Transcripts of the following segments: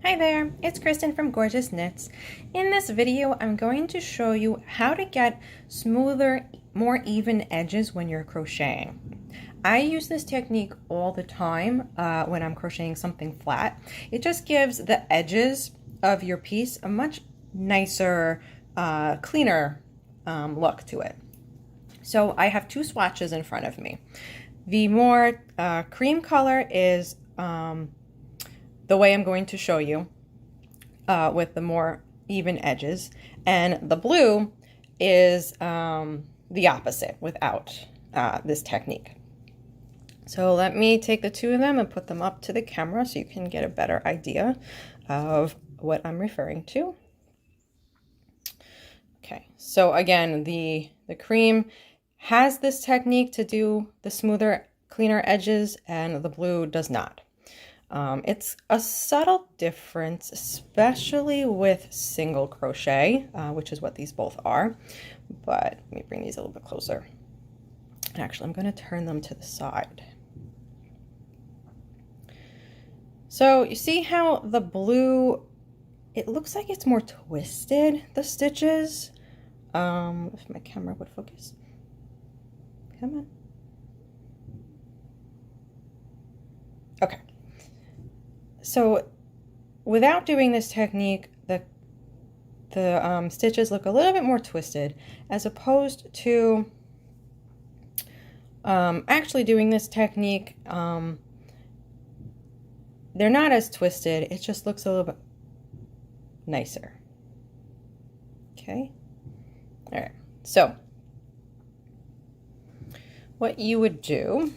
Hi there, it's Kristen from Gorgeous Knits. In this video, I'm going to show you how to get smoother, more even edges when you're crocheting. I use this technique all the time when I'm crocheting something flat. It just gives the edges of your piece a much nicer, cleaner look to it. So I have two swatches in front of me. The more cream color is the way I'm going to show you with the more even edges, and the blue is the opposite without this technique. So let me take the two of them and put them up to the camera so you can get a better idea of what I'm referring to. Okay, so again, the cream has this technique to do the smoother, cleaner edges, and the blue does not. It's a subtle difference, especially with single crochet, which is what these both are. But let me bring these a little bit closer. Actually, I'm going to turn them to the side. So you see how the blue, it looks like it's more twisted, the stitches. If my camera would focus. Come on. Okay. So without doing this technique, the stitches look a little bit more twisted, as opposed to actually doing this technique, they're not as twisted. It just looks a little bit nicer. Okay. All right. So what you would do,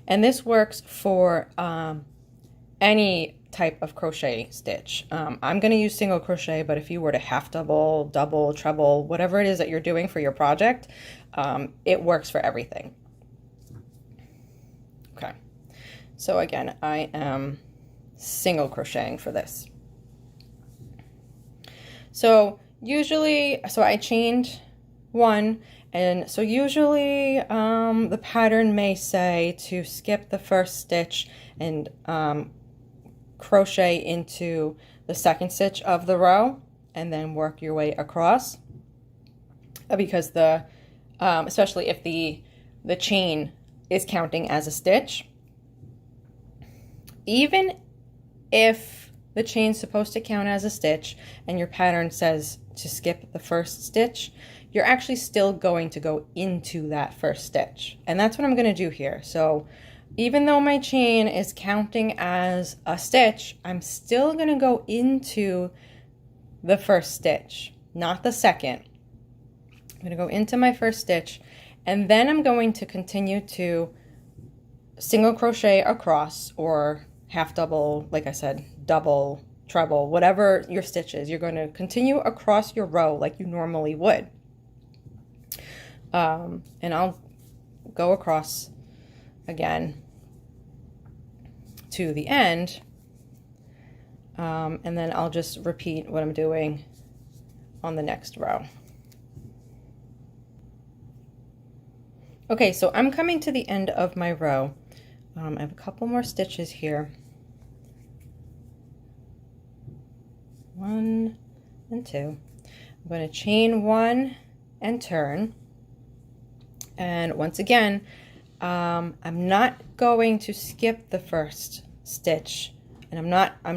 and this works for any type of crochet stitch. I'm going to use single crochet, but if you were to half double, double, treble, whatever it is that you're doing for your project, it works for everything. Okay, so again, I am single crocheting for this. So usually, I chained one. And so usually the pattern may say to skip the first stitch and crochet into the second stitch of the row and then work your way across, because especially if the chain is counting as a stitch, even if the chain's supposed to count as a stitch and your pattern says to skip the first stitch, you're actually still going to go into that first stitch. And that's what I'm going to do here. So even though my chain is counting as a stitch, I'm still going to go into the first stitch, not the second. I'm going to go into my first stitch, and then I'm going to continue to single crochet across, or half double, like I said, double, treble, whatever your stitch is. You're going to continue across your row like you normally would. And I'll go across again to the end, and then I'll just repeat what I'm doing on the next row. Okay, so I'm coming to the end of my row. I have a couple more stitches here. 1 and 2. I'm going to chain 1 and turn. And once again, I'm not going to skip the first stitch, and I'm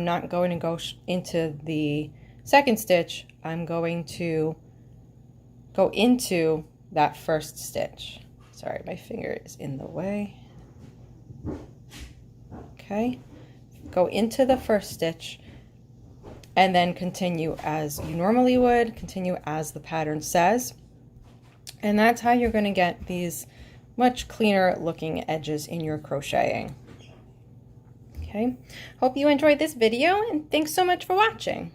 not going to go into the second stitch. I'm going to go into that first stitch. Sorry, my finger is in the way. Okay, go into the first stitch, and then continue as you normally would, continue as the pattern says. And that's how you're going to get these much cleaner looking edges in your crocheting. Okay, hope you enjoyed this video, and thanks so much for watching.